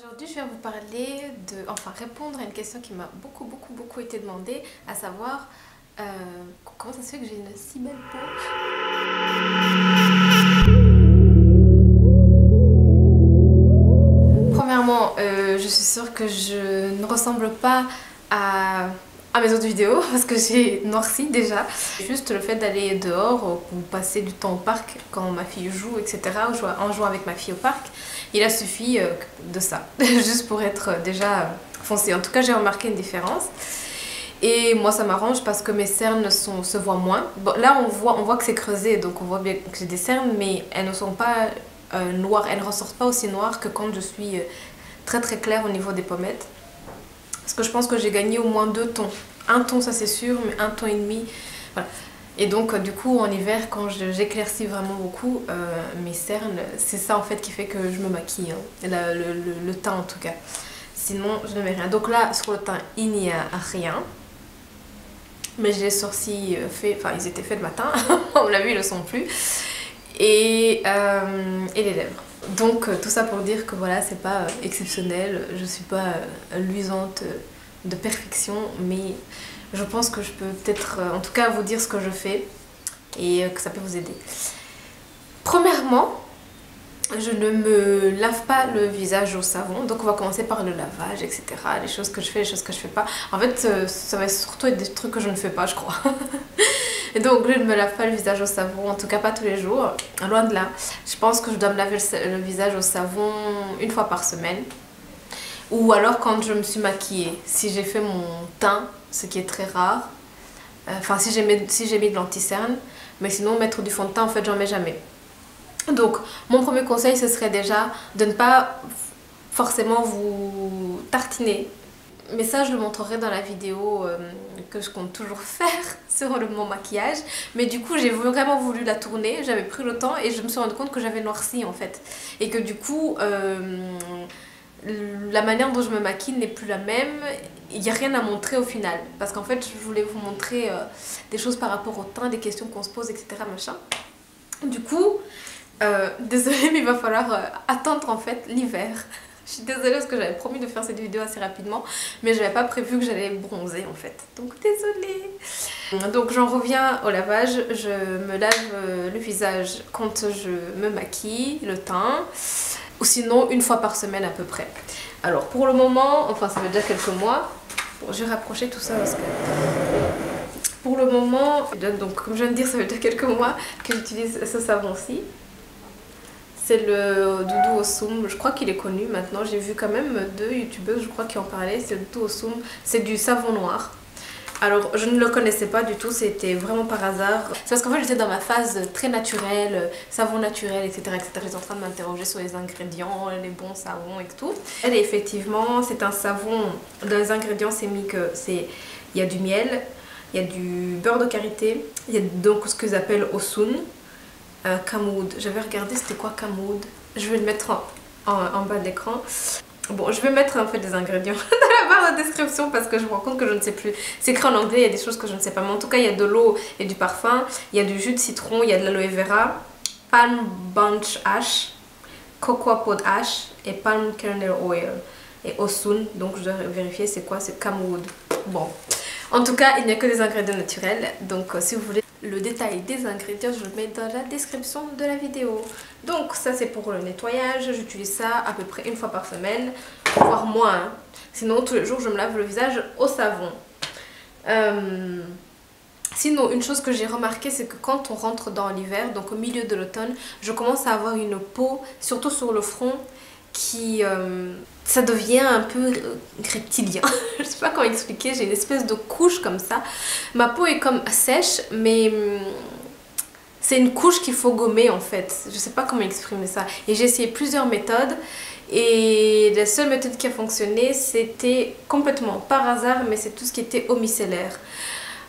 Aujourd'hui, je viens vous parler enfin répondre à une question qui m'a beaucoup été demandée, à savoir comment ça se fait que j'ai une si belle peau. Premièrement, je suis sûre que je ne ressemble pas à mes autres vidéos parce que j'ai noirci déjà. Juste le fait d'aller dehors ou passer du temps au parc quand ma fille joue, etc. En jouant avec ma fille au parc, il a suffi de ça, juste pour être déjà foncée. En tout cas, j'ai remarqué une différence. Et moi, ça m'arrange parce que mes cernes se voient moins. Bon, là, on voit que c'est creusé, donc on voit bien que j'ai des cernes, mais elles ne sont pas noires. Elles ne ressortent pas aussi noires que quand je suis très claire au niveau des pommettes. Parce que je pense que j'ai gagné au moins 2 tons. Un ton, ça c'est sûr, mais 1 ton et demi. Voilà. Et donc, du coup, en hiver, quand j'éclaircis vraiment beaucoup mes cernes, c'est ça en fait qui fait que je me maquille. Hein. Le teint en tout cas. Sinon, je ne mets rien. Donc là, sur le teint, il n'y a rien. Mais j'ai les sourcils faits, enfin, ils étaient faits le matin. On l'a vu, ils ne le sont plus. Et les lèvres. Donc tout ça pour dire que voilà, c'est pas exceptionnel, je suis pas luisante de perfection, mais je pense que je peux peut-être en tout cas vous dire ce que je fais et que ça peut vous aider. Premièrement, je ne me lave pas le visage au savon, donc on va commencer par le lavage, etc. Les choses que je fais, les choses que je fais pas. En fait, ça va surtout être des trucs que je ne fais pas, je crois. Et donc je ne me lave pas le visage au savon, en tout cas pas tous les jours, loin de là. Je pense que je dois me laver le visage au savon 1 fois par semaine. Ou alors quand je me suis maquillée, si j'ai fait mon teint, ce qui est très rare. Enfin si j'ai mis de l'anti-cerne, mais sinon mettre du fond de teint en fait j'en mets jamais. Donc mon premier conseil ce serait déjà de ne pas forcément vous tartiner. Mais ça je le montrerai dans la vidéo que je compte toujours faire sur mon maquillage. Mais du coup j'ai vraiment voulu la tourner, j'avais pris le temps et je me suis rendu compte que j'avais noirci en fait. Et que du coup la manière dont je me maquille n'est plus la même. Il n'y a rien à montrer au final. Parce qu'en fait je voulais vous montrer des choses par rapport au teint, des questions qu'on se pose, etc. Machin. Du coup, désolée mais il va falloir attendre en fait l'hiver. Je suis désolée parce que j'avais promis de faire cette vidéo assez rapidement, mais j'avais pas prévu que j'allais bronzer en fait. Donc désolée. Donc j'en reviens au lavage. Je me lave le visage quand je me maquille, le teint, ou sinon 1 fois par semaine à peu près. Alors pour le moment, enfin ça fait déjà quelques mois, bon, je vais rapprocher tout ça parce que... Pour le moment, donc comme je viens de dire, ça fait déjà quelques mois que j'utilise ce savon-ci. C'est le Doudou Osum, je crois qu'il est connu maintenant, j'ai vu quand même 2 youtubeuses je crois qui en parlaient, c'est le Doudou Osum, c'est du savon noir. Alors je ne le connaissais pas du tout, c'était vraiment par hasard. C'est parce qu'en fait j'étais dans ma phase très naturelle, savon naturel, etc. J'étais en train de m'interroger sur les ingrédients, les bons savons et tout. Et effectivement c'est un savon, dans les ingrédients c'est mis que il y a du miel, il y a du beurre de karité, il y a donc ce qu'ils appellent Osun. Camoud, j'avais regardé c'était quoi Camoud, je vais le mettre en bas de l'écran. Bon, je vais mettre en fait des ingrédients dans la barre de description parce que je me rends compte que je ne sais plus. C'est écrit en anglais, il y a des choses que je ne sais pas, mais en tout cas il y a de l'eau et du parfum, il y a du jus de citron, il y a de l'aloe vera, palm bunch ash, cocoa pod ash et palm kernel oil et Osun. Donc je dois vérifier c'est quoi, c'est Camoud. Bon, en tout cas il n'y a que des ingrédients naturels, donc si vous voulez le détail des ingrédients, je le mets dans la description de la vidéo. Donc ça c'est pour le nettoyage, j'utilise ça à peu près 1 fois par semaine, voire moins. Hein. Sinon tous les jours je me lave le visage au savon. Sinon une chose que j'ai remarqué c'est que quand on rentre dans l'hiver, donc au milieu de l'automne, je commence à avoir une peau, surtout sur le front, qui ça devient un peu reptilien. Je sais pas comment expliquer, j'ai une espèce de couche comme ça. Ma peau est comme sèche, mais c'est une couche qu'il faut gommer en fait. Je sais pas comment exprimer ça. Et j'ai essayé plusieurs méthodes et la seule méthode qui a fonctionné c'était complètement par hasard, mais c'est tout ce qui était eau micellaire.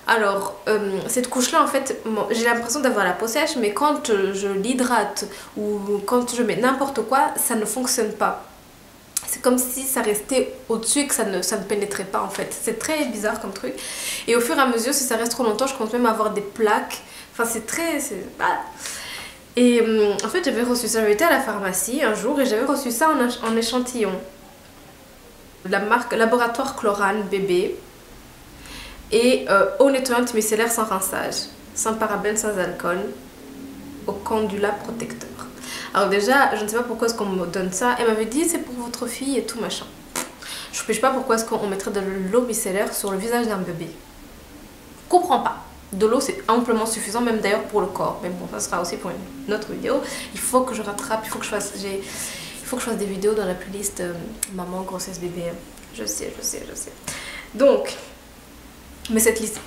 Alors, cette couche-là, en fait, j'ai l'impression d'avoir la peau sèche, mais quand je l'hydrate ou quand je mets n'importe quoi, ça ne fonctionne pas. C'est comme si ça restait au-dessus et que ça ne pénétrait pas, en fait. C'est très bizarre comme truc. Et au fur et à mesure, si ça reste trop longtemps, je commence même à avoir des plaques. Enfin, c'est très... Et en fait, j'avais reçu ça. J'avais été à la pharmacie un jour et j'avais reçu ça en échantillon. la marque Laboratoire Chlorane bébé. Et eau nettoyante micellaire sans rinçage, sans parabènes, sans alcool, au candula protecteur. Alors déjà, je ne sais pas pourquoi est-ce qu'on me donne ça. Elle m'avait dit c'est pour votre fille et tout machin. Je ne sais pas pourquoi est-ce qu'on mettrait de l'eau micellaire sur le visage d'un bébé. Je comprends pas. De l'eau c'est amplement suffisant, même d'ailleurs pour le corps. Mais bon, ça sera aussi pour une autre vidéo. Il faut que je rattrape, il faut que je fasse des vidéos dans la playlist maman, grossesse, bébé. Je sais. Donc, mais cette liste,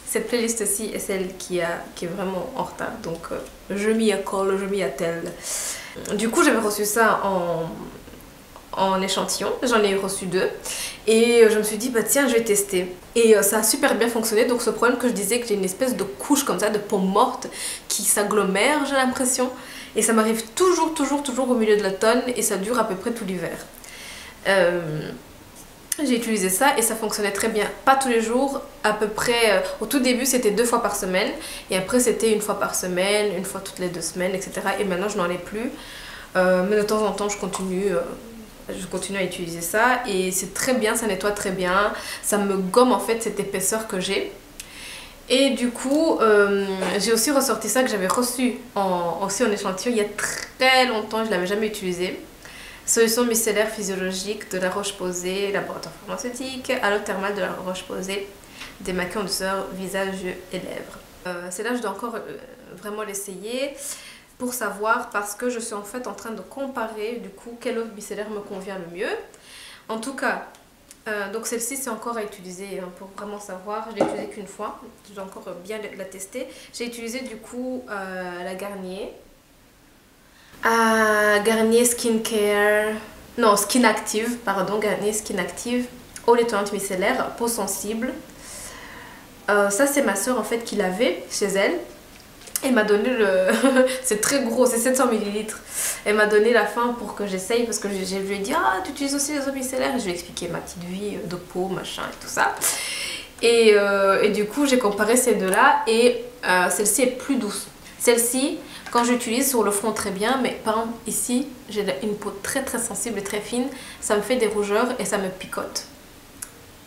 cette playlist-ci est celle qui est vraiment en retard. Donc, je m'y accole, je m'y attelle. Du coup, j'avais reçu ça en échantillon, j'en ai reçu 2 et je me suis dit bah tiens je vais tester et ça a super bien fonctionné. Donc ce problème que je disais que j'ai une espèce de couche comme ça de peau morte qui s'agglomère, j'ai l'impression, et ça m'arrive toujours au milieu de l'automne et ça dure à peu près tout l'hiver. J'ai utilisé ça et ça fonctionnait très bien, pas tous les jours, à peu près au tout début c'était 2 fois par semaine et après c'était 1 fois par semaine, 1 fois toutes les 2 semaines, etc. Et maintenant je n'en ai plus, mais de temps en temps je continue à utiliser ça et c'est très bien, ça nettoie très bien, ça me gomme en fait cette épaisseur que j'ai. Et du coup j'ai aussi ressorti ça que j'avais reçu aussi en échantillon il y a très longtemps, je ne l'avais jamais utilisé. Solution micellaire physiologique de la Roche-Posay, laboratoire pharmaceutique, aloe thermale de la Roche-Posay, démaquillant en douceur, visage, yeux et lèvres. C'est là je dois encore vraiment l'essayer pour savoir, parce que je suis en fait en train de comparer du coup quelle eau micellaire me convient le mieux. En tout cas, donc celle-ci c'est encore à utiliser hein, pour vraiment savoir. Je l'ai utilisée qu'une fois, je dois encore bien la tester. J'ai utilisé du coup la Garnier. Garnier Skincare, non Skin Active, pardon, Garnier Skin Active, eau nettoyante micellaire, peau sensible. Ça c'est ma soeur en fait qui l'avait chez elle. Elle m'a donné le... c'est très gros, c'est 700 ml. Elle m'a donné la fin pour que j'essaye parce que je lui ai dit ah tu utilises aussi les eaux micellaires et je lui ai expliqué ma petite vie de peau, machin et tout ça. Et du coup j'ai comparé ces deux là et celle-ci est plus douce. Celle-ci, quand j'utilise sur le front très bien, mais par exemple ici, j'ai une peau très sensible et très fine, ça me fait des rougeurs et ça me picote.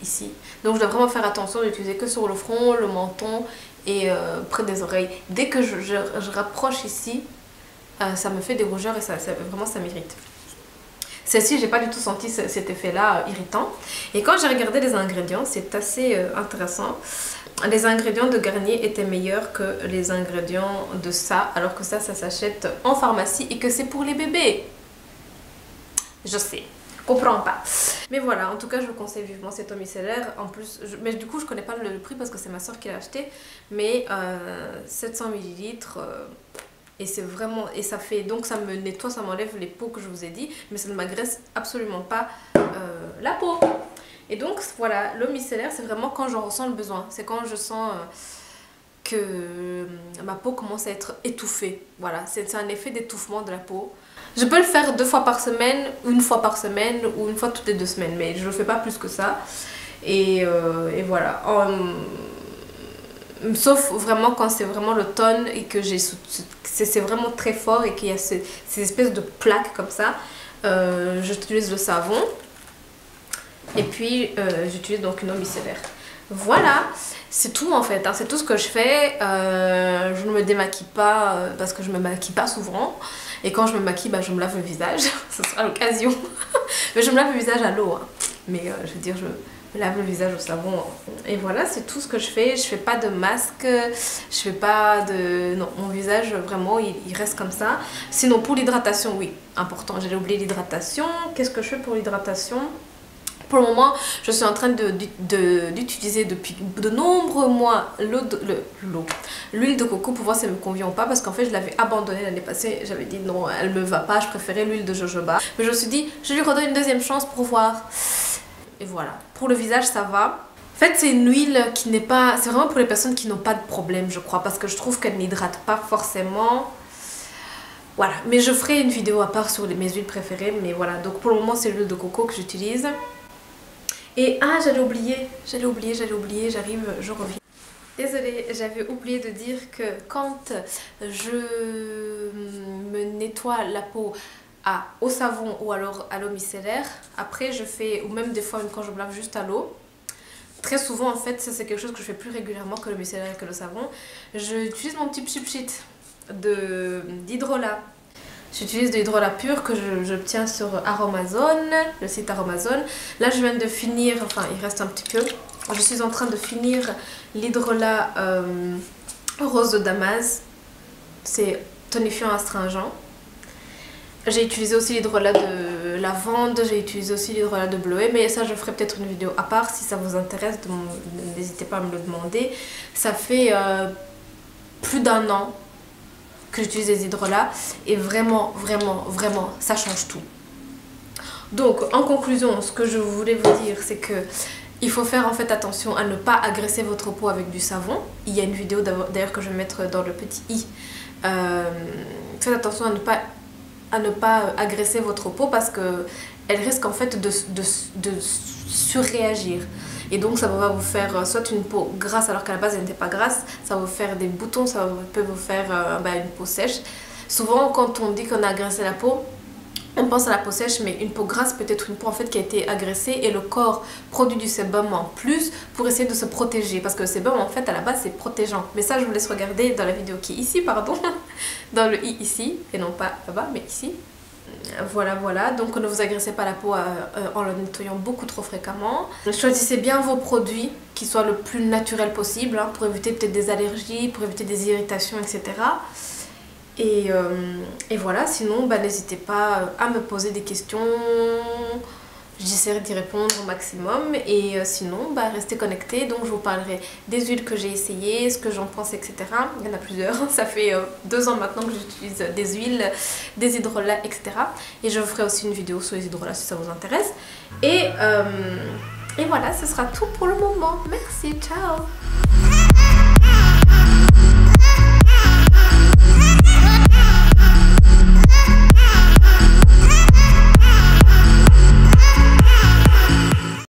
Ici. Donc je dois vraiment faire attention d'utiliser que sur le front, le menton et près des oreilles. Dès que je rapproche ici, ça me fait des rougeurs et vraiment ça m'irrite. Celle-ci, j'ai pas du tout senti cet effet-là irritant. Et quand j'ai regardé les ingrédients, c'est assez intéressant. Les ingrédients de Garnier étaient meilleurs que les ingrédients de ça, alors que ça s'achète en pharmacie et que c'est pour les bébés. Je sais, comprends pas. Mais voilà, en tout cas, je vous conseille vivement cette eau micellaire. En plus, mais du coup, je connais pas le prix parce que c'est ma soeur qui l'a acheté. Mais 700 ml. Et c'est vraiment, et ça fait, donc ça me nettoie, ça m'enlève les peaux que je vous ai dit, mais ça ne m'agresse absolument pas la peau. Et donc voilà, l'eau micellaire c'est vraiment quand j'en ressens le besoin, c'est quand je sens que ma peau commence à être étouffée. Voilà, c'est un effet d'étouffement de la peau. Je peux le faire 2 fois par semaine, 1 fois par semaine ou 1 fois toutes les 2 semaines, mais je ne le fais pas plus que ça. Et voilà. Sauf vraiment quand c'est vraiment l'automne et que c'est vraiment très fort et qu'il y a ces espèces de plaques comme ça, j'utilise le savon et puis j'utilise donc une eau micellaire. Voilà, c'est tout en fait, hein, c'est tout ce que je fais. Je ne me démaquille pas parce que je me maquille pas souvent, et quand je me maquille bah, je me lave le visage, ce sera l'occasion. Mais je me lave le visage à l'eau, hein. Mais je veux dire je me lave le visage au savon et voilà, c'est tout ce que je fais pas de masque, je fais pas de... non, mon visage vraiment il reste comme ça. Sinon pour l'hydratation, oui, important, j'allais oublier l'hydratation. Qu'est-ce que je fais pour l'hydratation? Pour le moment, je suis en train d'utiliser depuis de nombreux mois l'huile de coco pour voir si elle me convient ou pas, parce qu'en fait je l'avais abandonnée l'année passée, j'avais dit non elle me va pas, je préférais l'huile de jojoba, mais je me suis dit je lui redonne une deuxième chance pour voir. Et voilà, pour le visage ça va. En fait c'est une huile qui n'est pas, c'est vraiment pour les personnes qui n'ont pas de problème je crois, parce que je trouve qu'elle n'hydrate pas forcément. Voilà, mais je ferai une vidéo à part sur mes huiles préférées, mais voilà, donc pour le moment c'est l'huile de coco que j'utilise. Et ah, j'allais oublier, j'arrive, je reviens. Désolée, j'avais oublié de dire que quand je me nettoie la peau au savon ou alors à l'eau micellaire. Après je fais, ou même des fois quand je me lave juste à l'eau. Très souvent en fait, ça c'est quelque chose que je fais plus régulièrement que le micellaire et que le savon. J'utilise mon petit pchit d'hydrolat. J'utilise de l'hydrolat pur que j'obtiens sur Aromazone, le site Aromazone. Là je viens de finir, enfin il reste un petit peu. Je suis en train de finir l'hydrolat rose de Damas. C'est tonifiant astringent. J'ai utilisé aussi l'hydrolat de lavande, j'ai utilisé aussi l'hydrolat de bleuet, mais ça je ferai peut-être une vidéo à part si ça vous intéresse, n'hésitez pas à me le demander. Ça fait plus d'1 an que j'utilise les hydrolats et vraiment ça change tout. Donc en conclusion, ce que je voulais vous dire c'est que il faut faire en fait attention à ne pas agresser votre peau avec du savon. Il y a une vidéo d'ailleurs que je vais mettre dans le petit i. Faites attention à ne pas agresser votre peau parce que elle risque en fait de surréagir. Et donc ça va vous faire soit une peau grasse alors qu'à la base elle n'était pas grasse, ça va vous faire des boutons, ça peut vous faire une peau sèche. Souvent quand on dit qu'on a agressé la peau, on pense à la peau sèche, mais une peau grasse peut être une peau en fait qui a été agressée et le corps produit du sébum en plus pour essayer de se protéger parce que le sébum en fait à la base c'est protégeant. Mais ça je vous laisse regarder dans la vidéo qui est ici, pardon, dans le i ici et non pas là-bas mais ici. Voilà, donc ne vous agressez pas la peau en la nettoyant beaucoup trop fréquemment. Choisissez bien vos produits qui soient le plus naturels possible hein, pour éviter peut-être des allergies, pour éviter des irritations, etc. Et voilà, sinon n'hésitez pas à me poser des questions, j'essaierai d'y répondre au maximum. Et sinon restez connectés, donc je vous parlerai des huiles que j'ai essayées, ce que j'en pense, etc. Il y en a plusieurs, ça fait 2 ans maintenant que j'utilise des huiles, des hydrolats, etc. Et je vous ferai aussi une vidéo sur les hydrolats si ça vous intéresse. Et voilà, ce sera tout pour le moment. Merci, ciao.